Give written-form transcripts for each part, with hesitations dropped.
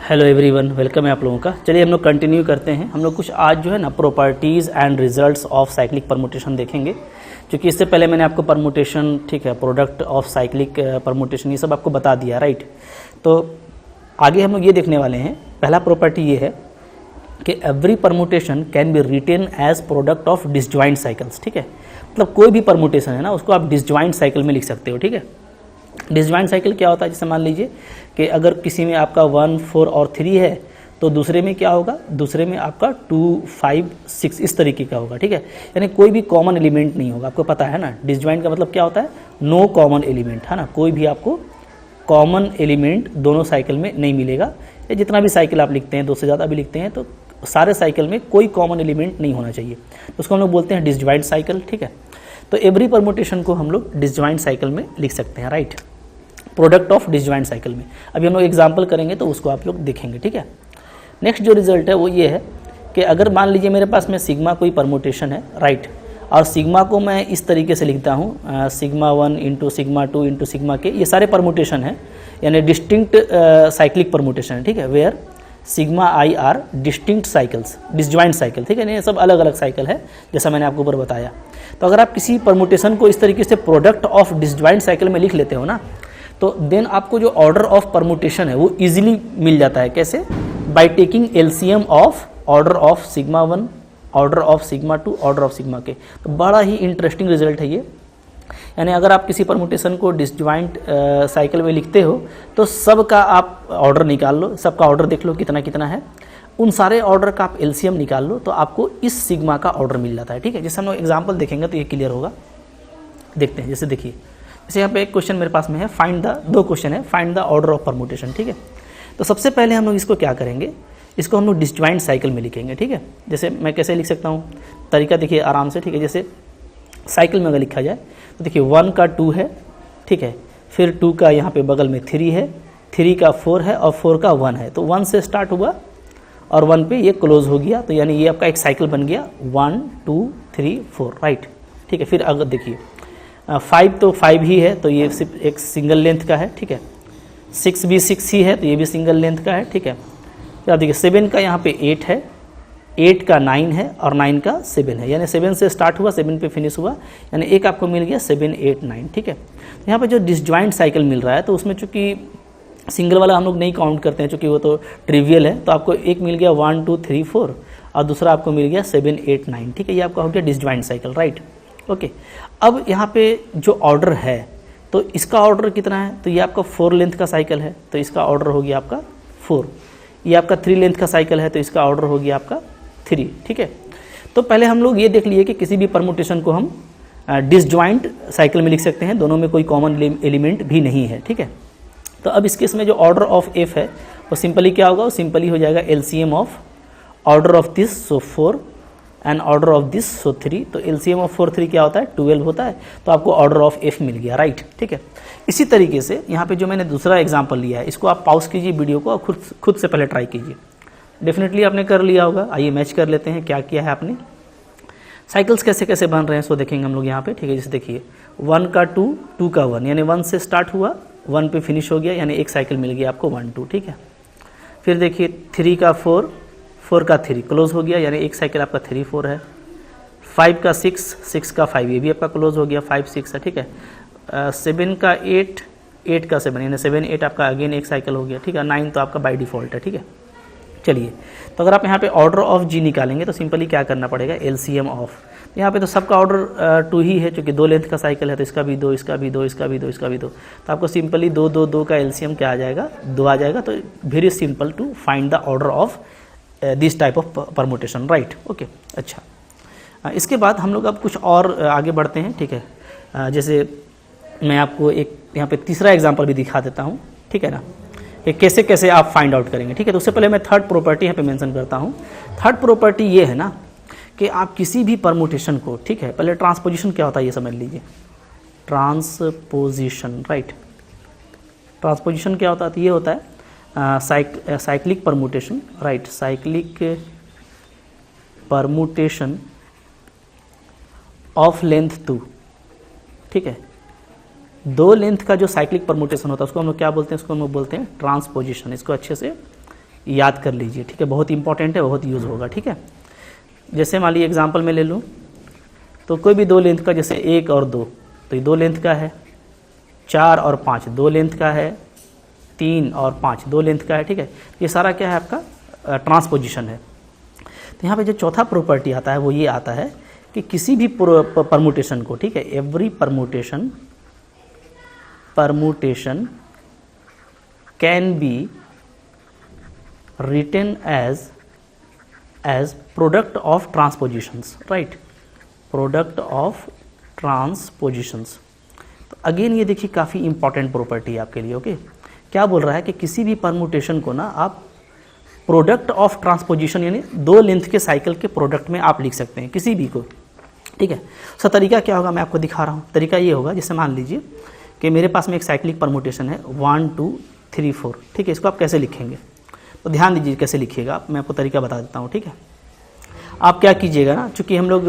Hello everyone, welcome है आप लोगों का। चलिए हम लोग कंटिन्यू करते हैं। हम लोग कुछ आज जो है ना properties and results of cyclic permutation देखेंगे, क्योंकि इससे पहले मैंने आपको परमुटेशन, ठीक है, प्रोडक्ट ऑफ साइक्लिक परमुटेशन, ये सब आपको बता दिया, राइट। तो आगे हम लोग ये देखने वाले हैं। पहला प्रॉपर्टी ये है कि every permutation can be written as product of disjoint cycles, ठीक है। मतलब कोई भी परमुटेशन है ना, उसको आप डिसजॉइंट साइकिल में लिख सकते हो, ठीक है। डिसजॉइंट साइकिल क्या होता है? जैसे मान लीजिए कि अगर किसी में आपका 1, 4 और 3 है, तो दूसरे में क्या होगा? दूसरे में आपका 2, 5, 6 इस तरीके का होगा, ठीक है। यानी कोई भी कॉमन एलिमेंट नहीं होगा। आपको पता है ना, डिसजॉइंट का मतलब क्या होता है? नो कॉमन एलिमेंट, है ना। कोई भी आपको कॉमन एलिमेंट दोनों साइकिल में नहीं मिलेगा। या जितना भी साइकिल आप लिखते हैं, 2 से ज़्यादा भी लिखते हैं, तो सारे साइकिल में कोई कॉमन एलिमेंट नहीं होना चाहिए। तो उसको हम लोग बोलते हैं डिसजॉइंट साइकिल, ठीक है। तो एवरी परमुटेशन को हम लोग डिसजॉइंट साइकिल में लिख सकते हैं, right, product of disjoint cycle में। अभी हम लोग एग्जांपल करेंगे तो उसको आप लोग देखेंगे, ठीक है। नेक्स्ट जो रिजल्ट है वो ये है कि अगर मान लीजिए मेरे पास में सिग्मा कोई परमुटेशन है, राइट, और सिग्मा को मैं इस तरीके से लिखता हूँ, sigma 1 into sigma 2 into sigma के, ये सारे परमुटेशन है, यानी डिस्टिंक्ट साइक्लिक परमुटेशन है, ठीक है। Where sigma i are distinct cycles, disjoint cycle, ठीक है। ये सब अलग अलग साइकिल है, जैसा मैंने आपको ऊपर बताया। तो अगर आप किसी परमुटेशन को इस तरीके से प्रोडक्ट ऑफ डिसजॉइंट साइकिल में लिख लेते हो ना, तो देन आपको जो ऑर्डर ऑफ परमुटेशन है वो इजीली मिल जाता है। कैसे? By taking LCM of order of sigma 1, order of sigma 2, order of sigma के। तो बड़ा ही इंटरेस्टिंग रिजल्ट है ये। यानी अगर आप किसी परमुटेशन को डिसजॉइंट साइकिल में लिखते हो तो सबका आप ऑर्डर निकाल लो, सबका ऑर्डर देख लो कितना कितना है, उन सारे ऑर्डर का आप एलसीएम निकाल लो, तो आपको इस सिग्मा का ऑर्डर मिल जाता है, ठीक है। जैसे हम लोग एग्जाम्पल देखेंगे तो ये क्लियर होगा। देखते हैं, जैसे देखिए, जैसे यहाँ पे एक क्वेश्चन मेरे पास में है, फाइंड द, 2 क्वेश्चन है, find the order of permutation, ठीक है। तो सबसे पहले हम लोग इसको क्या करेंगे, इसको हम लोग डिसजॉइंट साइकिल में लिखेंगे, ठीक है। जैसे मैं कैसे लिख सकता हूँ, तरीका देखिए आराम से, ठीक है। जैसे साइकिल में अगर लिखा जाए तो देखिए 1 का 2 है, ठीक है, फिर 2 का यहाँ पे बगल में 3 है, 3 का 4 है और 4 का 1 है। तो 1 से स्टार्ट हुआ और 1 पे ये क्लोज हो गया, तो यानी ये आपका एक साइकिल बन गया 1, 2, 3, 4, राइट, ठीक है। फिर अगर देखिए 5 तो 5 ही है, तो ये सिर्फ एक सिंगल लेंथ का है, ठीक है। 6 भी 6 ही है, तो ये भी सिंगल लेंथ का है, ठीक है। फिर आप देखिए 7 का यहाँ पे 8 है, 8 का 9 है और 9 का 7 है, यानी 7 से स्टार्ट हुआ 7 पे फिनिश हुआ, यानी एक आपको मिल गया 7, 8, 9, ठीक है। तो यहाँ पे जो डिसजॉइंट साइकिल मिल रहा है, तो उसमें चूँकि सिंगल वाला हम लोग नहीं काउंट करते हैं, चूँकि वो तो ट्रिवियल है, तो आपको एक मिल गया 1, 2, 3, 4 और दूसरा आपको मिल गया 7, 8, 9, ठीक है। ये आपका हो गया डिसजॉइंट साइकिल, राइट, ओके। अब यहाँ पे जो ऑर्डर है, तो इसका ऑर्डर कितना है? तो ये आपका 4 लेंथ का साइकिल है, तो इसका ऑर्डर हो गया आपका 4। ये आपका 3 लेंथ का साइकिल है, तो इसका ऑर्डर हो गया आपका 3, ठीक है। तो पहले हम लोग ये देख लिए कि किसी भी परमुटेशन को हम डिसजॉइंट साइकिल में लिख सकते हैं, दोनों में कोई कॉमन एलिमेंट भी नहीं है, ठीक है। तो अब इस केस में जो ऑर्डर ऑफ एफ है वो सिंपली क्या होगा? वो सिंपली हो जाएगा LCM of order of this, so 4 and order of this, so 3। तो एलसीएम ऑफ 4, 3 क्या होता है? 12 होता है। तो आपको ऑर्डर ऑफ एफ मिल गया, राइट, ठीक है। इसी तरीके से यहाँ पे जो मैंने दूसरा एग्जांपल लिया है, इसको आप पॉज कीजिए वीडियो को और खुद से पहले ट्राई कीजिए। डेफिनेटली आपने कर लिया होगा। आइए मैच कर लेते हैं क्या किया है आपने। साइकिल्स कैसे कैसे बन रहे हैं सो देखेंगे हम लोग यहाँ पे, ठीक है। जैसे देखिए 1 का 2, 2 का 1, यानी 1 से स्टार्ट हुआ, 1 पे फिनिश हो गया, यानी एक साइकिल मिल गया आपको 1, 2, ठीक है। फिर देखिए 3 का 4, 4 का 3 क्लोज हो गया, यानी एक साइकिल आपका 3, 4 है। 5 का 6, 6 का 5, ये भी आपका क्लोज हो गया, 5, 6 है, ठीक है। 7 का 8, 8 का 7, यानी 7, 8 आपका अगेन एक साइकिल हो गया, ठीक है। 9 तो आपका बाय डिफ़ॉल्ट है, ठीक है। चलिए, तो अगर आप यहाँ पे ऑर्डर ऑफ जी निकालेंगे तो सिंपली क्या करना पड़ेगा? एलसीएम ऑफ, तो यहाँ पे तो सबका ऑर्डर 2 ही है, क्योंकि 2 लेंथ का साइकिल है, तो इसका भी 2, इसका भी 2, इसका भी 2, इसका भी 2। तो आपको सिंपली 2, 2, 2 का एलसीएम क्या आ जाएगा? 2 आ जाएगा। तो very simple to find the order of this type of permutation, right, okay. अच्छा, इसके बाद हम लोग अब कुछ और आगे बढ़ते हैं, ठीक है। जैसे मैं आपको एक यहाँ पे तीसरा एग्जाम्पल भी दिखा देता हूँ, ठीक है ना, कि कैसे कैसे आप फाइंड आउट करेंगे, ठीक है। तो उससे पहले मैं थर्ड प्रॉपर्टी यहाँ पे मेंशन करता हूँ। थर्ड प्रॉपर्टी ये है ना कि आप किसी भी परमुटेशन को, ठीक है, पहले ट्रांसपोजिशन क्या होता है ये समझ लीजिए। ट्रांसपोजिशन, राइट, ट्रांसपोजिशन क्या होता है? तो ये होता है cyclic permutation, right, cyclic permutation of length 2, ठीक है। 2 लेंथ का जो साइक्लिक परमुटेशन होता है उसको हम लोग क्या बोलते हैं? उसको हम लोग बोलते हैं ट्रांसपोजिशन। इसको अच्छे से याद कर लीजिए, ठीक है, बहुत इंपॉर्टेंट है, बहुत यूज़ होगा, ठीक है। जैसे मान लीजिए एग्जांपल में ले लूँ तो कोई भी 2 लेंथ का, जैसे 1 और 2, तो ये 2 लेंथ का है, 4 और 5 2 लेंथ का है, 3 और 5 2 लेंथ का है, ठीक है। ये सारा क्या है आपका ट्रांसपोजिशन है। तो यहाँ पे जो चौथा प्रॉपर्टी आता है वो ये आता है कि किसी भी परमुटेशन को, ठीक है, every permutation can be written as product of transpositions, right, product of transpositions. तो अगेन ये देखिए काफ़ी इंपॉर्टेंट प्रॉपर्टी है आपके लिए, ओके। क्या बोल रहा है कि किसी भी परमुटेशन को ना आप प्रोडक्ट ऑफ ट्रांसपोजिशन यानी 2 लेंथ के साइकिल के प्रोडक्ट में आप लिख सकते हैं, किसी भी को, ठीक है। उसका तरीका क्या होगा मैं आपको दिखा रहा हूँ। तरीका ये होगा, जैसे मान लीजिए कि मेरे पास में एक साइक्लिक परमुटेशन है 1 2 3 4, ठीक है। इसको आप कैसे लिखेंगे, तो ध्यान दीजिए कैसे लिखिएगा, मैं आपको तरीका बता देता हूँ, ठीक है। आप क्या कीजिएगा ना, चूँकि हम लोग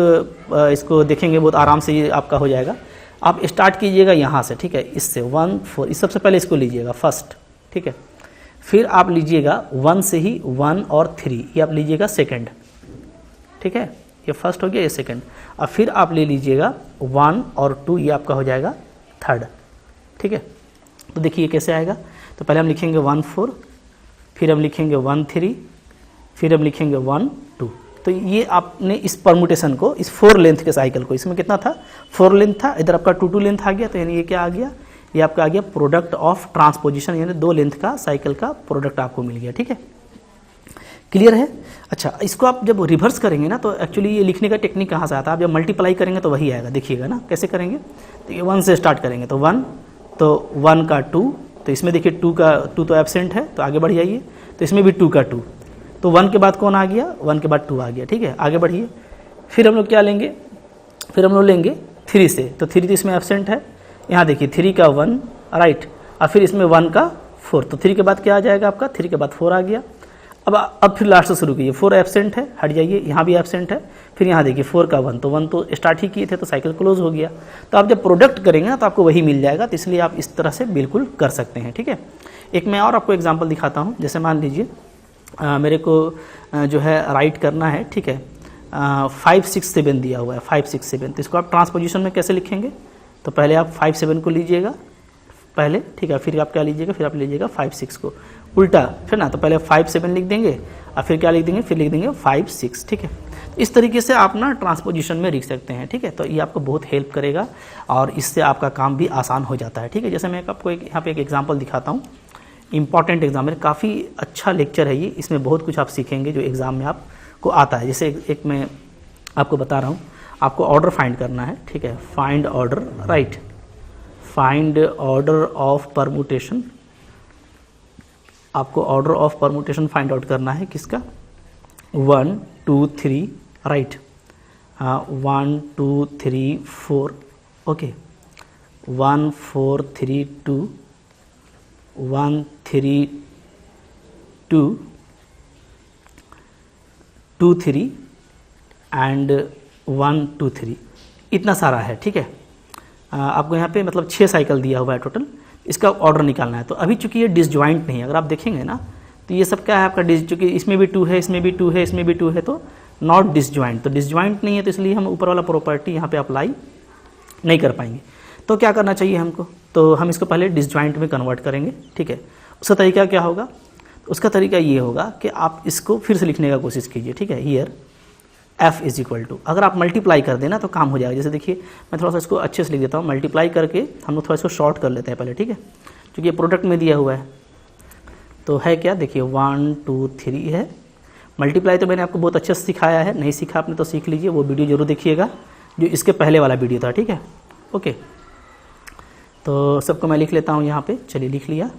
इसको देखेंगे बहुत आराम से ये आपका हो जाएगा। आप स्टार्ट कीजिएगा यहाँ से, ठीक है, इससे 1 4, इस सबसे पहले इसको लीजिएगा फर्स्ट, ठीक है। फिर आप लीजिएगा 1 से ही 1 और 3, ये आप लीजिएगा सेकंड, ठीक है, ये फर्स्ट हो गया, ये सेकंड। और फिर आप ले लीजिएगा 1 और 2, ये आपका हो जाएगा थर्ड, ठीक है। तो देखिए कैसे आएगा, तो पहले हम लिखेंगे 1 4, फिर हम लिखेंगे 1 3, फिर हम लिखेंगे 1 2। तो ये आपने इस परमुटेशन को, इस 4 लेंथ के साइकिल को, इसमें कितना था 4 लेंथ था, इधर आपका 2 2 लेंथ आ गया, तो यानी ये क्या आ गया, ये आपका आ गया प्रोडक्ट ऑफ ट्रांसपोजिशन, यानी 2 लेंथ का साइकिल का प्रोडक्ट आपको मिल गया, ठीक है। क्लियर है। अच्छा, इसको आप जब रिवर्स करेंगे ना तो एक्चुअली ये लिखने का टेक्निक कहाँ से आता है, आप जब मल्टीप्लाई करेंगे तो वही आएगा, देखिएगा ना कैसे करेंगे। तो ये 1 से स्टार्ट करेंगे तो 1, तो 1 का 2, तो इसमें देखिए 2 तो एब्सेंट है, तो आगे बढ़ जाइए, तो इसमें भी 2 का 2, तो 1 के बाद कौन आ गया, 1 के बाद 2 आ गया, ठीक है। आगे बढ़िए, फिर हम लोग क्या लेंगे, फिर हम लोग लेंगे 3 से, तो 3 तो इसमें एब्सेंट है, यहाँ देखिए 3 का 1, राइट, और फिर इसमें 1 का 4, तो 3 के बाद क्या आ जाएगा आपका, 3 के बाद 4 आ गया। अब फिर लास्ट से शुरू कीजिए, 4 एब्सेंट है, हट जाइए, यहाँ भी एब्सेंट है, फिर यहाँ देखिए 4 का 1, तो 1 तो स्टार्ट ही किए थे, तो साइकिल क्लोज हो गया। तो आप जब प्रोडक्ट करेंगे ना तो आपको वही मिल जाएगा, तो इसलिए आप इस तरह से बिल्कुल कर सकते हैं, ठीक है। एक मैं और आपको एग्जाम्पल दिखाता हूँ। जैसे मान लीजिए मेरे को जो है राइट करना है, ठीक है, 5 6 7 दिया हुआ है, 5 6 7, तो इसको आप ट्रांसपोजिशन में कैसे लिखेंगे, तो पहले आप 5 7 को लीजिएगा पहले, ठीक है, फिर आप क्या लीजिएगा, फिर आप लीजिएगा 5 6 को उल्टा, फिर ना, तो पहले 5 7 लिख देंगे और फिर क्या लिख देंगे, फिर लिख देंगे 5 6, ठीक है। इस तरीके से आप ना ट्रांसपोजिशन में लिख सकते हैं, ठीक है। तो ये आपको बहुत हेल्प करेगा और इससे आपका काम भी आसान हो जाता है, ठीक है। जैसे मैं आपको यहाँ पे एक एग्जाम्पल दिखाता हूँ, इंपॉर्टेंट एग्जाम है, काफ़ी अच्छा लेक्चर है ये, इसमें बहुत कुछ आप सीखेंगे जो एग्ज़ाम में आपको आता है। जैसे एक मैं आपको बता रहा हूँ, आपको ऑर्डर फाइंड करना है, ठीक है, find order, right, find order of permutation, आपको order of permutation find out करना है किसका, 1 2 3, राइट, 1 2 3 4, ओके, 1 4 3 2, 1 3 2 2 3 एंड 1 2 3, इतना सारा है, ठीक है। आपको यहाँ पे मतलब 6 साइकिल दिया हुआ है टोटल, इसका ऑर्डर निकालना है। तो अभी चूंकि ये डिसजॉइंट नहीं है, अगर आप देखेंगे ना तो ये सब क्या है आपका चूँकि इसमें भी 2 है, इसमें भी 2 है, इसमें भी 2 है, तो नॉट डिसजॉइंट, तो डिसजॉइंट नहीं है, तो इसलिए हम ऊपर वाला प्रॉपर्टी यहाँ पे अप्लाई नहीं कर पाएंगे। तो क्या करना चाहिए हमको, तो हम इसको पहले डिसजॉइंट में कन्वर्ट करेंगे, ठीक है। उसका तरीका क्या होगा, उसका तरीका ये होगा कि आप इसको फिर से लिखने का कोशिश कीजिए, ठीक है। Here f is equal to, अगर आप मल्टीप्लाई कर देना तो काम हो जाएगा। जैसे देखिए मैं थोड़ा सा इसको अच्छे से लिख देता हूँ, मल्टीप्लाई करके हम लोग थोड़ा इसको शॉर्ट कर लेते हैं पहले, ठीक है, क्योंकि ये प्रोडक्ट में दिया हुआ है। तो है क्या, देखिए 1 2 3 है। मल्टीप्लाई तो मैंने आपको बहुत अच्छे से सिखाया है, नहीं सीखा आपने तो सीख लीजिए, वो वीडियो जरूर देखिएगा जो इसके पहले वाला वीडियो था, ठीक है, ओके। तो सबको मैं लिख लेता हूँ यहाँ पे, चलिए लिख लिया।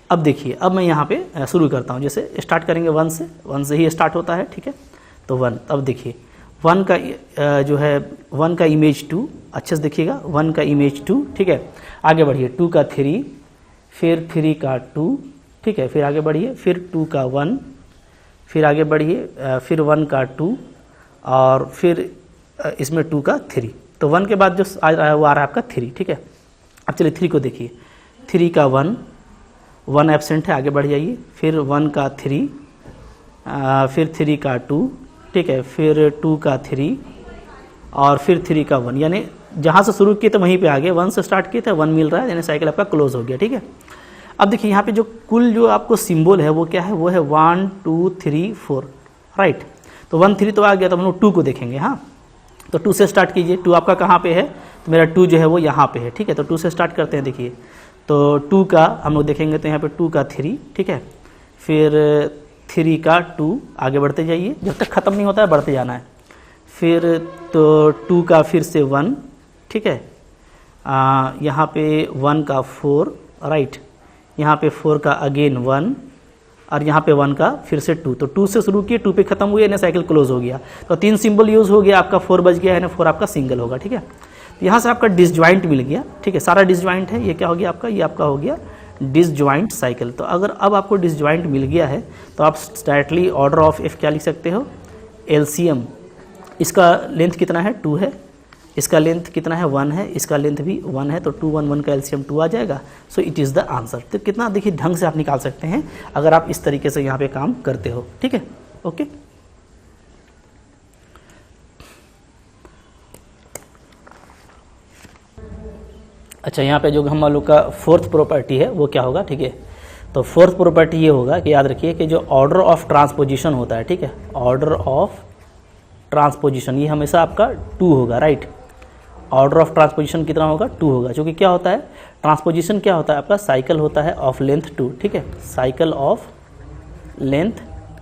अब देखिए, अब मैं यहाँ पे शुरू करता हूँ, जैसे स्टार्ट करेंगे 1 से ही स्टार्ट होता है, ठीक है। तो 1, अब देखिए 1 का जो है 1 का इमेज 2, अच्छे से देखिएगा, 1 का इमेज 2, ठीक है। आगे बढ़िए 2 का 3, फिर 3 का 2, ठीक है, फिर आगे बढ़िए, फिर 2 का 1, फिर आगे बढ़िए, फिर 1 का 2 और फिर इसमें 2 का 3। तो 1 के बाद जो आ रहा है वो आ रहा है आपका 3, ठीक है। अब चलिए 3 को देखिए, 3 का 1, 1 एब्सेंट है, आगे बढ़ जाइए। फिर 1 का 3, फिर 3 का 2, ठीक है, फिर 2 का 3 और फिर 3 का 1, यानी जहाँ से शुरू किए थे वहीं पे आ गए, 1 से स्टार्ट किए थे 1 मिल रहा है, यानी साइकिल आपका क्लोज हो गया। ठीक है, अब देखिए यहाँ पे जो कुल जो आपको सिंबल है वो क्या है, वो है 1 2 3 4, राइट। तो 1 3 तो आ गया, तो हम लोग 2 को देखेंगे। हाँ, तो 2 से स्टार्ट कीजिए। 2 आपका कहाँ पे है, तो मेरा 2 जो है वो यहाँ पे है। ठीक है, तो 2 से स्टार्ट करते हैं। देखिए तो 2 का हम लोग देखेंगे, तो यहाँ पे 2 का 3, ठीक है, फिर 3 का 2, आगे बढ़ते जाइए, जब तक ख़त्म नहीं होता है बढ़ते जाना है। फिर तो 2 का फिर से 1, ठीक है, यहाँ पे 1 का 4, राइट, यहाँ पे 4 का अगेन 1 और यहाँ पे 1 का फिर से 2। तो 2 से शुरू किए, 2 पे खत्म हुए, यानी साइकिल क्लोज हो गया। तो 3 सिंबल यूज़ हो गया, आपका 4 बच गया, यानी 4 आपका सिंगल होगा। ठीक है, तो यहाँ से आपका डिसजॉइंट मिल गया। ठीक है, सारा डिसजॉइंट है, ये क्या हो गया आपका, ये आपका हो गया डिसजॉइंट साइकिल। तो अगर अब आपको डिसजॉइंट मिल गया है तो आप डायरेक्टली ऑर्डर ऑफ एफ क्या लिख सकते हो, एलसीएम। इसका लेंथ कितना है, 2 है, इसका लेंथ कितना है, 1 है, इसका लेंथ भी 1 है, तो 2 1 1 का एलसीएम 2 आ जाएगा। So it is the answer. तो कितना देखिए ढंग से आप निकाल सकते हैं अगर आप इस तरीके से यहाँ पे काम करते हो। ठीक है, ओके। अच्छा, यहाँ पे जो हम लोग का फोर्थ प्रॉपर्टी है वो क्या होगा, ठीक है, तो फोर्थ प्रॉपर्टी ये होगा कि याद रखिए कि जो ऑर्डर ऑफ ट्रांसपोजिशन होता है, ठीक है, ऑर्डर ऑफ ट्रांसपोजिशन ये हमेशा आपका 2 होगा, राइट। ऑर्डर ऑफ ट्रांसपोजिशन कितना होगा, 2 होगा, क्योंकि क्या होता है ट्रांसपोजिशन, क्या होता है आपका साइकिल होता है ऑफ लेंथ 2, ठीक है, साइकिल ऑफ लेंथ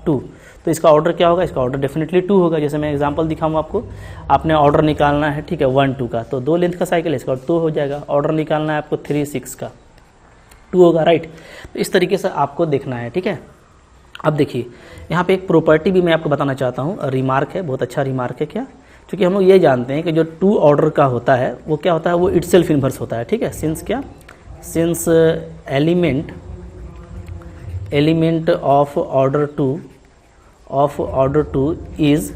2। तो इसका ऑर्डर क्या होगा, इसका ऑर्डर डेफिनेटली 2 होगा। जैसे मैं एग्जांपल दिखाऊँ आपको, आपने ऑर्डर निकालना है, ठीक है, 1 2 का, तो 2 लेंथ का साइकिल है, इसका 2 हो जाएगा। ऑर्डर निकालना है आपको 3 6 का, 2 होगा, राइट। तो इस तरीके से आपको देखना है। ठीक है, अब देखिए यहाँ पे एक प्रॉपर्टी भी मैं आपको बताना चाहता हूँ, रिमार्क है, बहुत अच्छा रिमार्क है। क्या, क्योंकि हम लोग ये जानते हैं कि जो 2 ऑर्डर का होता है वो क्या होता है, वो इटसेल्फ इन्वर्स होता है। ठीक है, सिंस क्या, since element of order 2 is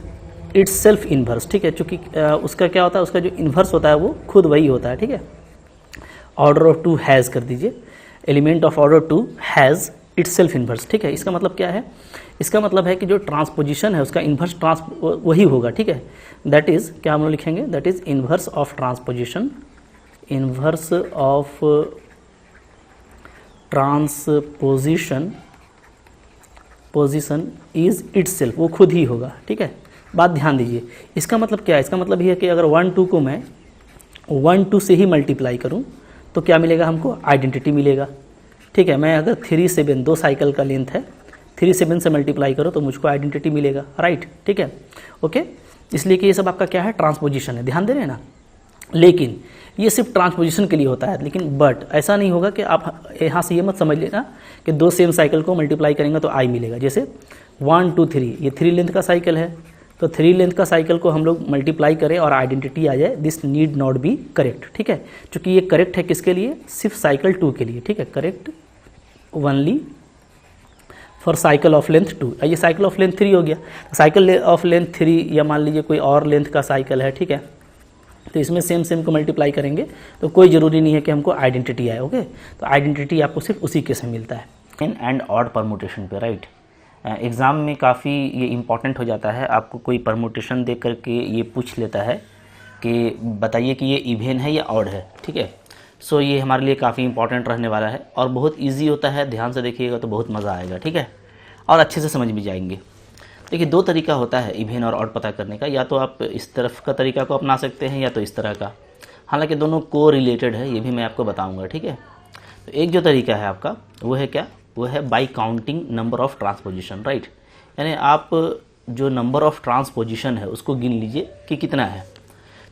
itself inverse. ठीक है, चूँकि उसका क्या होता है, उसका जो इन्वर्स होता है वो खुद वही होता है। ठीक है, ऑर्डर ऑफ 2 हैज़ कर दीजिए, element of order 2 has itself inverse. ठीक है, इसका मतलब क्या है, इसका मतलब है कि जो ट्रांसपोजिशन है उसका इन्वर्स वही होगा। ठीक है, दैट इज़ क्या हम लोग लिखेंगे, that is inverse of transposition, inverse of position is itself, वो खुद ही होगा। ठीक है, बात ध्यान दीजिए, इसका मतलब क्या है, इसका मतलब ये है कि अगर 1 2 को मैं 1 2 से ही मल्टीप्लाई करूं तो क्या मिलेगा हमको, आइडेंटिटी मिलेगा। ठीक है, मैं अगर 3 7 2 साइकिल का लेंथ है, 3 7 से मल्टीप्लाई करो तो मुझको आइडेंटिटी मिलेगा, राइट। ठीक है, ओके, इसलिए कि ये सब आपका क्या है, ट्रांसपोजिशन है, ध्यान दे रहे हैं ना। लेकिन ये सिर्फ ट्रांसपोजिशन के लिए होता है, लेकिन बट ऐसा नहीं होगा कि आप यहाँ से ये मत समझ लेना कि 2 सेम साइकिल को मल्टीप्लाई करेंगे तो आई मिलेगा। जैसे 1 2 3, ये 3 लेंथ का साइकिल है, तो 3 लेंथ का साइकिल को हम लोग मल्टीप्लाई करें और आइडेंटिटी आ जाए, this need not be correct. ठीक है, क्योंकि ये करेक्ट है किसके लिए, सिर्फ साइकिल 2 के लिए। ठीक है, correct only for cycle of length 2। ये साइकिल ऑफ लेंथ 3 हो गया, साइकिल ऑफ लेंथ 3 या मान लीजिए कोई और लेंथ का साइकिल है। ठीक है, तो इसमें सेम को मल्टीप्लाई करेंगे तो कोई ज़रूरी नहीं है कि हमको आइडेंटिटी आए। ओके, तो आइडेंटिटी आपको सिर्फ उसी के से मिलता है इन एंड ऑड परमुटेशन पे, राइट। एग्ज़ाम में काफ़ी ये इम्पॉर्टेंट हो जाता है, आपको कोई परमुटेशन देख करके ये पूछ लेता है कि बताइए कि ये इवेन है या ऑड है। ठीक है, सो ये हमारे लिए काफ़ी इंपॉर्टेंट रहने वाला है और बहुत ईजी होता है, ध्यान से देखिएगा तो बहुत मज़ा आएगा। ठीक है, और अच्छे से समझ भी जाएंगे। देखिए 2 तरीका होता है इवेन और ऑड पता करने का, या तो आप इस तरफ का तरीका को अपना सकते हैं या तो इस तरह का, हालांकि दोनों को रिलेटेड है, ये भी मैं आपको बताऊंगा। ठीक है, तो एक जो तरीका है आपका वो है क्या, वो है bye counting number of transposition, right. यानी आप जो नंबर ऑफ ट्रांसपोजिशन है उसको गिन लीजिए कि कितना है,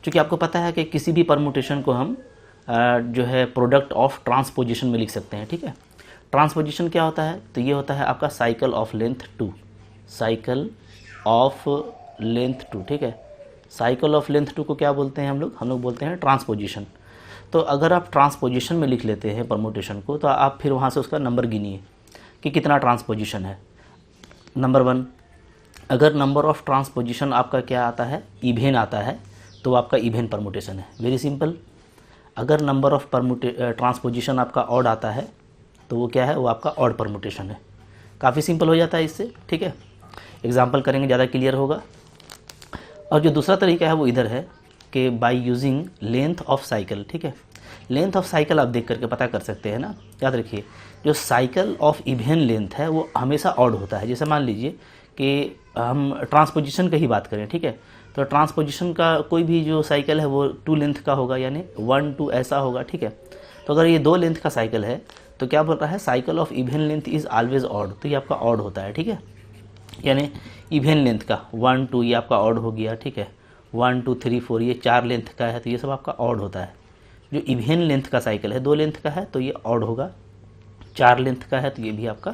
क्योंकि आपको पता है कि किसी भी परमुटेशन को हम जो है प्रोडक्ट ऑफ ट्रांसपोजिशन में लिख सकते हैं। ठीक है, ट्रांसपोजिशन क्या होता है, तो ये होता है आपका cycle of length 2, cycle of length 2। ठीक है, साइकिल ऑफ लेंथ 2 को क्या बोलते हैं हम लोग बोलते हैं ट्रांसपोजिशन। तो अगर आप ट्रांसपोजिशन में लिख लेते हैं परमुटेशन को, तो आप फिर वहाँ से उसका नंबर गिनिए कि कितना ट्रांसपोजिशन है। नंबर 1, अगर नंबर ऑफ ट्रांसपोजिशन आपका क्या आता है, इवेन आता है, तो आपका इवेन परमुटेशन है। Very simple. अगर नंबर ऑफ ट्रांसपोजिशन आपका ऑड आता है तो वो क्या है, वो आपका ऑड परमुटेशन है। काफ़ी सिंपल हो जाता है इससे, ठीक है। एग्जाम्पल करेंगे ज़्यादा क्लियर होगा। और जो दूसरा तरीका है वो इधर है कि by using length of cycle, ठीक है। लेंथ ऑफ साइकिल आप देख करके पता कर सकते हैं ना। याद रखिए, जो साइकिल ऑफ इवन लेंथ है वो हमेशा ऑड होता है। जैसे मान लीजिए कि हम ट्रांसपोजिशन की ही बात करें, ठीक है, तो ट्रांसपोजिशन का कोई भी जो साइकिल है वो 2 लेंथ का होगा, यानी 1 2 ऐसा होगा, ठीक है। तो अगर ये 2 लेंथ का साइकिल है तो क्या बोल रहा है, cycle of even length is always odd, तो ये आपका ऑड होता है, ठीक है। यानी इवन लेंथ का 1 2 ये आपका ऑड हो गया, ठीक है। 1 2 3 4 ये 4 लेंथ का है तो ये सब आपका ऑड होता है। जो इवन लेंथ का साइकिल है 2 लेंथ का है तो ये ऑड होगा, 4 लेंथ का है तो ये भी आपका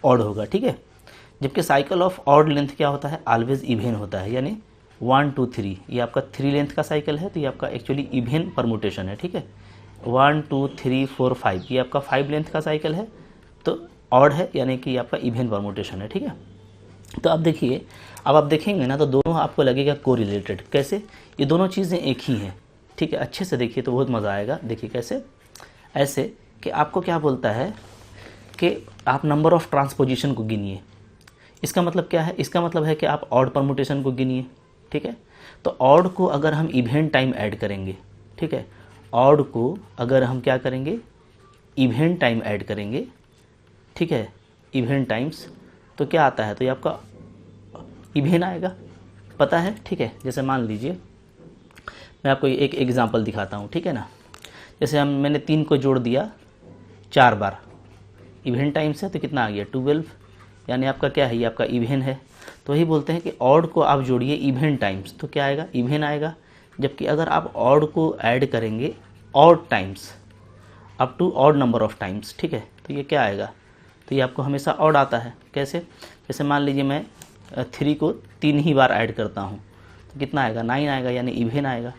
ऑड होगा, ठीक है। जबकि साइकिल ऑफ ऑड लेंथ क्या होता है, ऑलवेज इवन होता है, यानी 1 2 3 ये आपका 3 लेंथ का साइकिल है तो ये आपका एक्चुअली इवन परमुटेशन है, ठीक है। 1 2 3 4 5 ये आपका 5 लेंथ का साइकिल है तो ऑड है, यानी कि आपका इवन परमुटेशन है, ठीक है। तो अब देखिए, अब आप देखेंगे ना तो दोनों आपको लगेगा कोरिलेटेड। कैसे, ये दोनों चीज़ें एक ही हैं, ठीक है। अच्छे से देखिए तो बहुत मज़ा आएगा। देखिए कैसे, ऐसे कि आपको क्या बोलता है कि आप नंबर ऑफ ट्रांसपोजिशन को गिनिए। इसका मतलब क्या है, इसका मतलब है कि आप ऑड परमुटेशन को गिनिए, ठीक है। तो ऑड को अगर हम इवेंट टाइम ऐड करेंगे, ठीक है, ऑड को अगर हम क्या करेंगे, इवेंट टाइम ऐड करेंगे, ठीक है, इवेंट टाइम्स, तो क्या आता है, तो ये आपका इवेन आएगा, पता है, ठीक है। जैसे मान लीजिए मैं आपको एक एग्जांपल दिखाता हूँ, ठीक है ना। जैसे मैंने 3 को जोड़ दिया 4 बार, इवेन टाइम से तो कितना आ गया 12, यानी आपका क्या है, ये आपका इवेन है। तो वही बोलते हैं कि ऑड को आप जोड़िए इवेन टाइम्स तो क्या आएगा, इवेन आएगा। जबकि अगर आप ऑड को ऐड करेंगे odd times up to odd number of times, ठीक है, तो ये क्या आएगा, तो ये आपको हमेशा ऑड आता है। कैसे, जैसे मान लीजिए मैं 3 को 3 ही बार ऐड करता हूँ तो कितना आएगा, 9 आएगा, यानी इवेन आएगा।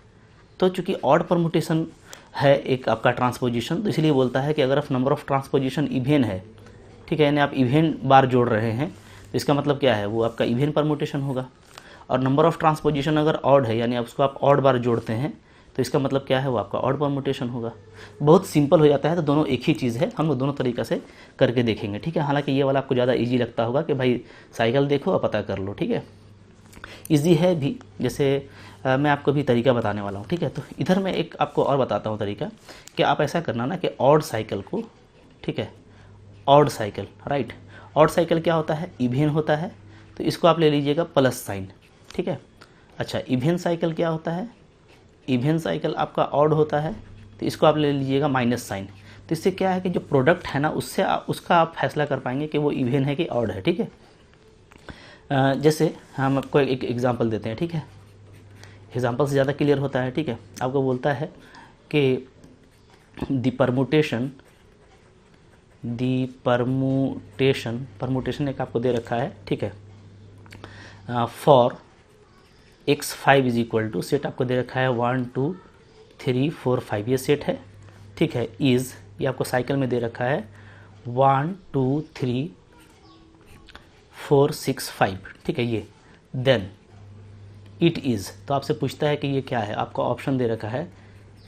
तो चूँकि ऑड परमुटेशन है एक आपका ट्रांसपोजिशन, तो इसलिए बोलता है कि अगर आप नंबर ऑफ ट्रांसपोजिशन इवेन है, ठीक है, यानी आप इवेन बार जोड़ रहे हैं तो इसका मतलब क्या है, वो आपका इवेन परमुटेशन होगा। और नंबर ऑफ ट्रांसपोजिशन अगर ऑड है, यानी उसको आप ऑड बार जोड़ते हैं तो इसका मतलब क्या है, वो आपका ऑड परमुटेशन होगा। बहुत सिंपल हो जाता है। तो दोनों एक ही चीज़ है, हम लोग दोनों तरीक़ा से करके देखेंगे, ठीक है। हालांकि ये वाला आपको ज़्यादा इजी लगता होगा कि भाई साइकिल देखो और पता कर लो, ठीक है। इजी है भी, जैसे मैं आपको भी तरीका बताने वाला हूँ, ठीक है। तो इधर मैं एक आपको और बताता हूँ तरीका कि आप ऐसा करना ना कि ऑड साइकिल को, ठीक है, odd cycle, right, odd cycle क्या होता है, इवेन होता है, तो इसको आप ले लीजिएगा प्लस साइन, ठीक है। अच्छा, इवेन साइकिल क्या होता है, इवेन साइकिल आपका ऑड होता है तो इसको आप ले लीजिएगा माइनस साइन। तो इससे क्या है कि जो प्रोडक्ट है ना उससे उसका आप फैसला कर पाएंगे कि वो इवेन है कि ऑड है, ठीक है। जैसे हम आपको एक एग्जांपल देते हैं, ठीक है, एग्जांपल से ज़्यादा क्लियर होता है, ठीक है। आपको बोलता है कि द परमुटेशन एक आपको दे रखा है, ठीक है, for x5 is equal to, set आपको दे रखा है 1 2 3 4 5, ये सेट है, ठीक है। इज़, ये आपको साइकिल में दे रखा है 1 2 3 4 6 5, ठीक है, ये देन इट इज़, तो आपसे पूछता है कि ये क्या है, आपको ऑप्शन दे रखा है,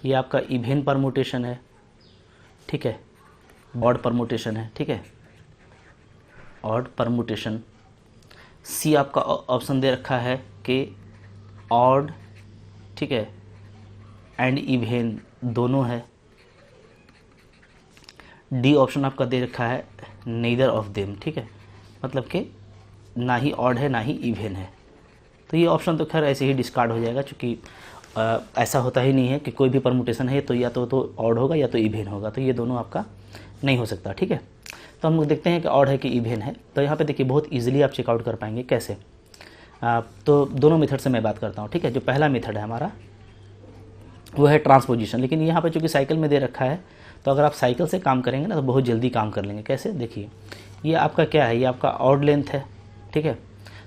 ये आपका इवेन परमुटेशन है, ठीक है, ऑड परमुटेशन है, ठीक है, ऑड परमुटेशन। सी आपका ऑप्शन दे रखा है कि ऑड, ठीक है, एंड इवेन दोनों है। डी ऑप्शन आपका दे रखा है नेदर ऑफ देम, ठीक है, मतलब कि ना ही ऑड है ना ही इवेन है। तो ये ऑप्शन तो खैर ऐसे ही डिस्कार्ड हो जाएगा, क्योंकि ऐसा होता ही नहीं है कि कोई भी परमुटेशन है तो या तो ऑड होगा या तो इवेन होगा, तो ये दोनों आपका नहीं हो सकता, ठीक है। तो हम लोग देखते हैं कि ऑड है कि इवेन है। तो यहाँ पे देखिए बहुत इजीली आप चेकआउट कर पाएंगे। कैसे, तो दोनों मेथड से मैं बात करता हूँ, ठीक है। जो पहला मेथड है हमारा वो है ट्रांसपोजिशन, लेकिन यहाँ पे चूँकि साइकिल में दे रखा है तो अगर आप साइकिल से काम करेंगे ना तो बहुत जल्दी काम कर लेंगे। कैसे, देखिए ये आपका क्या है, ये आपका ऑड लेंथ है, ठीक है।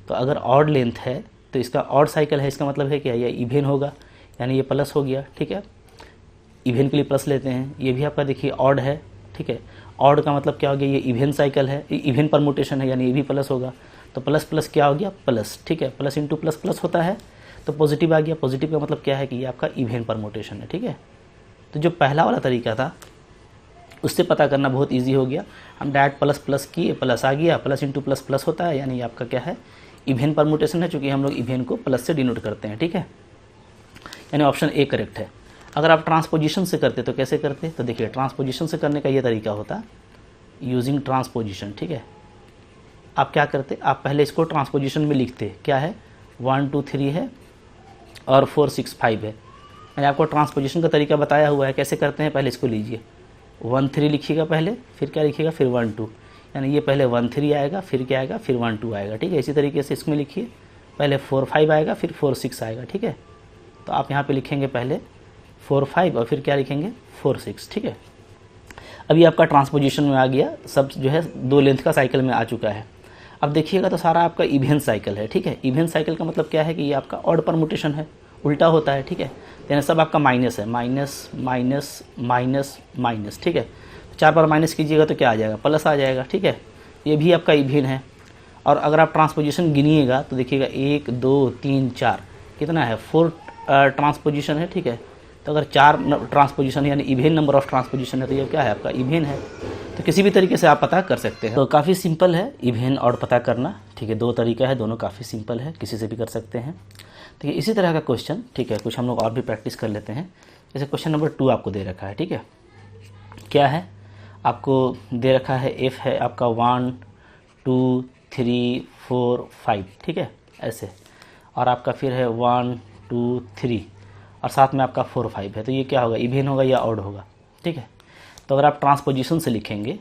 तो अगर ऑड लेंथ है तो इसका ऑड साइकिल है, इसका मतलब है क्या, ये इवेन होगा, यानी ये प्लस हो गया, ठीक है। इवेन के लिए प्लस लेते हैं। ये भी आपका देखिए ऑड है, ठीक है। ऑड का मतलब क्या हो गया, ये इवेन साइकिल है, इवेन परमुटेशन है, यानी ये भी प्लस होगा। तो प्लस प्लस क्या हो गया, प्लस, ठीक है, प्लस इंटू प्लस प्लस होता है तो पॉजिटिव आ गया। पॉजिटिव का मतलब क्या है कि ये आपका इवेन परमुटेशन है, ठीक है। तो जो पहला वाला तरीका था उससे पता करना बहुत इजी हो गया। हम डायरेक्ट प्लस प्लस किए, प्लस आ गया, प्लस इंटू प्लस प्लस होता है, यानी आपका क्या है, इवेन परमुटेशन है, चूँकि हम लोग इवेन को प्लस से डिनोट करते हैं, ठीक है, यानी ऑप्शन ए करेक्ट है। अगर आप ट्रांसपोजिशन से करते तो कैसे करते, तो देखिए ट्रांसपोजिशन से करने का ये तरीका होता यूजिंग ट्रांसपोजिशन, ठीक है। आप क्या करते, आप पहले इसको ट्रांसपोजिशन में लिखते, क्या है 1 2 3 है और 4 6 5 है। मैंने आपको ट्रांसपोजिशन का तरीका बताया हुआ है, कैसे करते हैं, पहले इसको लीजिए 1 3 लिखिएगा पहले, फिर क्या लिखिएगा, फिर 1 2, यानी ये पहले 1 3 आएगा, फिर क्या आएगा, फिर 1 2 आएगा, ठीक है। इसी तरीके से इसमें लिखिए, पहले 4 5 आएगा, फिर 4 6 आएगा, ठीक है। तो आप यहाँ पे लिखेंगे पहले 4 5 और फिर क्या लिखेंगे 4 6, ठीक है। अभी आपका ट्रांसपोजिशन में आ गया, सब जो है 2 लेंथ का साइकिल में आ चुका है। अब देखिएगा तो सारा आपका इवेन साइकिल है, ठीक है। इवेन साइकिल का मतलब क्या है कि ये आपका ऑड परमुटेशन है, उल्टा होता है, ठीक है। यानी सब आपका माइनस है, माइनस माइनस माइनस माइनस, ठीक है। 4 पर माइनस कीजिएगा तो क्या आ जाएगा, प्लस आ जाएगा, ठीक है। ये भी आपका इवेन है। और अगर आप ट्रांसपोजिशन गिनिएगा तो देखिएगा 1 2 3 4 कितना है, 4 ट्रांसपोजिशन है, ठीक है। तो अगर 4 ट्रांसपोजिशन यानी इवेन नंबर ऑफ ट्रांसपोजिशन है तो ये क्या है, आपका इवेन है। तो किसी भी तरीके से आप पता कर सकते हैं। तो काफ़ी सिंपल है इवेन ऑड पता करना, ठीक है। 2 तरीका है, दोनों काफ़ी सिंपल है, किसी से भी कर सकते हैं, ठीक है। इसी तरह का क्वेश्चन, ठीक है, कुछ हम लोग और भी प्रैक्टिस कर लेते हैं। जैसे क्वेश्चन नंबर 2 आपको दे रखा है, ठीक है। क्या है, आपको दे रखा है एफ है आपका 1 2 3 4 5, ठीक है, ऐसे। और आपका फिर है 1 2 3 और साथ में आपका 4 5 है। तो ये क्या होगा, इवेन होगा या ऑड होगा, ठीक है। तो अगर आप ट्रांसपोजिशन से लिखेंगे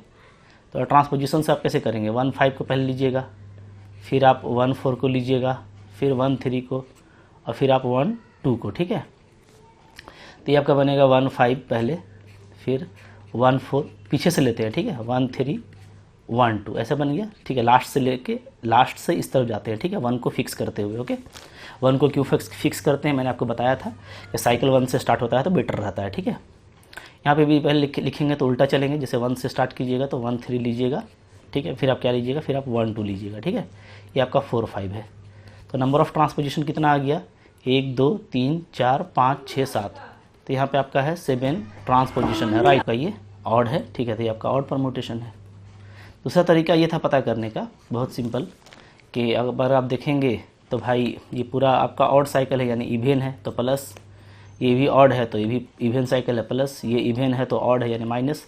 तो ट्रांसपोजिशन से आप कैसे करेंगे, 1 5 को पहले लीजिएगा, फिर आप 1 4 को लीजिएगा, फिर 1 3 को और फिर आप 1 2 को, ठीक है। तो ये आपका बनेगा 1 5 पहले, फिर 1 4 पीछे से लेते हैं, ठीक है, 1 3 1 2 ऐसा बन गया, ठीक है। लास्ट से लेके लास्ट से इस तरफ जाते हैं, ठीक है, 1 को फिक्स करते हुए, ओके। 1 को क्यों फिक्स करते हैं, मैंने आपको बताया था कि साइकिल 1 से स्टार्ट होता है तो बेटर रहता है, ठीक है। यहाँ पे भी पहले लिखेंगे तो उल्टा चलेंगे, जैसे 1 से स्टार्ट कीजिएगा तो 1 3 लीजिएगा, ठीक है, फिर आप क्या लीजिएगा, फिर आप 1 2 लीजिएगा, ठीक है। ये आपका 4 5 है। तो नंबर ऑफ़ ट्रांसपोजिशन कितना आ गया, 1 2 3 4 5 6 7। तो यहाँ पे आपका है 7 ट्रांसपोजिशन है, राइट का ये ऑड है, ठीक है। तो ये आपका ऑड परमुटेशन है। दूसरा तरीका ये था पता करने का, बहुत सिंपल, कि अगर आप देखेंगे तो भाई ये पूरा आपका ऑड साइकिल है यानी इवेन है तो प्लस, ये भी ऑड है तो ये भी इवेन साइकिल है प्लस, ये इवेन है तो ऑड है यानी माइनस।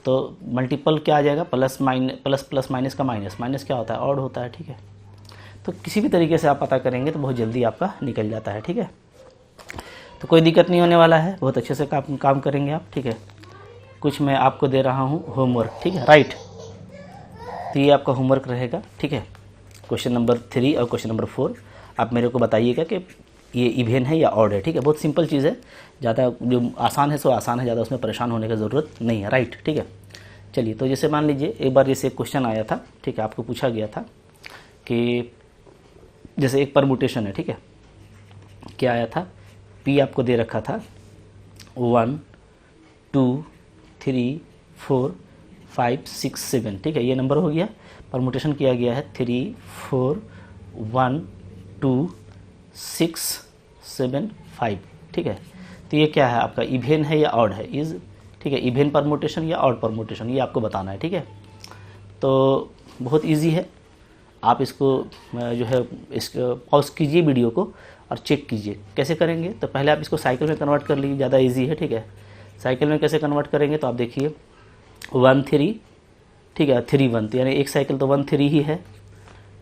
तो मल्टीपल क्या आ जाएगा, प्लस प्लस माइनस का माइनस, माइनस क्या होता है, ऑड होता है, ठीक है। तो किसी भी तरीके से आप पता करेंगे तो बहुत जल्दी आपका निकल जाता है, ठीक है। तो कोई दिक्कत नहीं होने वाला है, बहुत अच्छे से काम करेंगे आप, ठीक है। कुछ मैं आपको दे रहा हूँ होमवर्क, ठीक है, राइट। तो ये आपका होमवर्क रहेगा, ठीक है। क्वेश्चन नंबर 3 और क्वेश्चन नंबर 4 आप मेरे को बताइएगा कि ये इवेन है या ऑड है, ठीक है। बहुत सिंपल चीज़ है, ज़्यादा जो आसान है सो आसान है, ज़्यादा उसमें परेशान होने की ज़रूरत नहीं है, राइट, ठीक है। चलिए, तो जैसे मान लीजिए एक बार जैसे क्वेश्चन आया था, ठीक है, आपको पूछा गया था कि जैसे एक परमुटेशन है, ठीक है, क्या आया था, पी आपको दे रखा था 1 2 3 4 5 6 7, ठीक है, ये नंबर हो गया। परमुटेशन किया गया है 3 4 1 2 6 7 5, ठीक है। तो ये क्या है आपका, इवेन है या ऑड है, इज, ठीक है, इवेन परमुटेशन या ऑड परमुटेशन, ये आपको बताना है, ठीक है। तो बहुत इजी है, आप इसको जो है इसको पॉज कीजिए वीडियो को और चेक कीजिए कैसे करेंगे। तो पहले आप इसको साइकिल में कन्वर्ट कर लीजिए, ज़्यादा इजी है, ठीक है। साइकिल में कैसे कन्वर्ट करेंगे तो आप देखिए 1 3, ठीक है, 3 1, तो यानी एक साइकिल तो 1 3 ही है,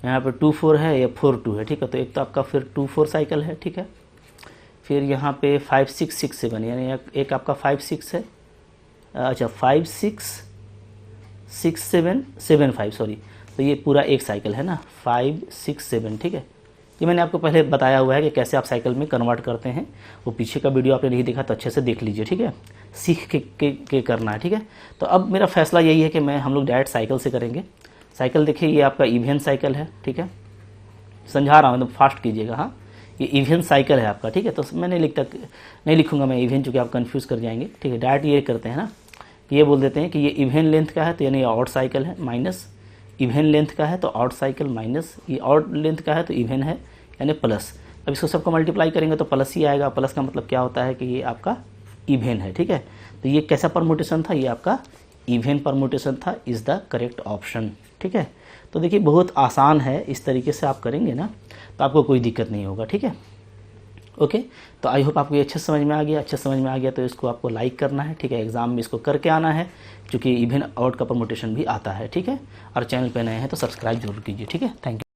यहाँ पे 2 4 है या 4 2 है, ठीक है। तो एक तो आपका फिर 2 4 साइकिल है, ठीक है। फिर यहाँ पे 5 6 6 7 यानी एक आपका 5 6 है, अच्छा 5 6 6 7 7 5, सॉरी। तो ये पूरा एक साइकिल है ना, 5 6 7, ठीक है। ये मैंने आपको पहले बताया हुआ है कि कैसे आप साइकिल में कन्वर्ट करते हैं, वो पीछे का वीडियो आपने नहीं देखा तो अच्छे से देख लीजिए, ठीक है, सीख के करना है, ठीक है। तो अब मेरा फैसला यही है कि हम लोग डायरेक्ट साइकिल से करेंगे। साइकिल देखिए ये आपका इवेन साइकिल है, ठीक है, समझा रहा हूँ एकदम फास्ट कीजिएगा, हाँ, ये इवेन साइकिल है आपका, ठीक है। तो मैं नहीं लिखूँगा मैं इवेन, चूँकि आप कन्फ्यूज़ कर जाएंगे, ठीक है। डायरेक्ट ये करते हैं ना, ये बोल देते हैं कि ये इवेन लेंथ का है तो यानी ये ऑड साइकिल है, माइनस इवेन लेंथ का है तो ऑड साइकिल, माइनस ये ऑड लेंथ का है तो इवेन है यानी प्लस। अब इसको सबको मल्टीप्लाई करेंगे तो प्लस ही आएगा। प्लस का मतलब क्या होता है कि ये आपका इवेन है, ठीक है। तो ये कैसा परमुटेशन था, ये आपका इवन परमुटेशन था, इज़ द करेक्ट ऑप्शन। ठीक है, तो देखिए बहुत आसान है, इस तरीके से आप करेंगे ना तो आपको कोई दिक्कत नहीं होगा। ठीक है, ओके। तो आई होप आपको ये अच्छे समझ में आ गया। अच्छे समझ में आ गया तो इसको आपको लाइक करना है। ठीक है, एग्जाम में इसको करके आना है, क्योंकि इवन आउट का परमुटेशन भी आता है। ठीक है, और चैनल पे नए हैं तो सब्सक्राइब जरूर कीजिए। ठीक है, थैंक यू।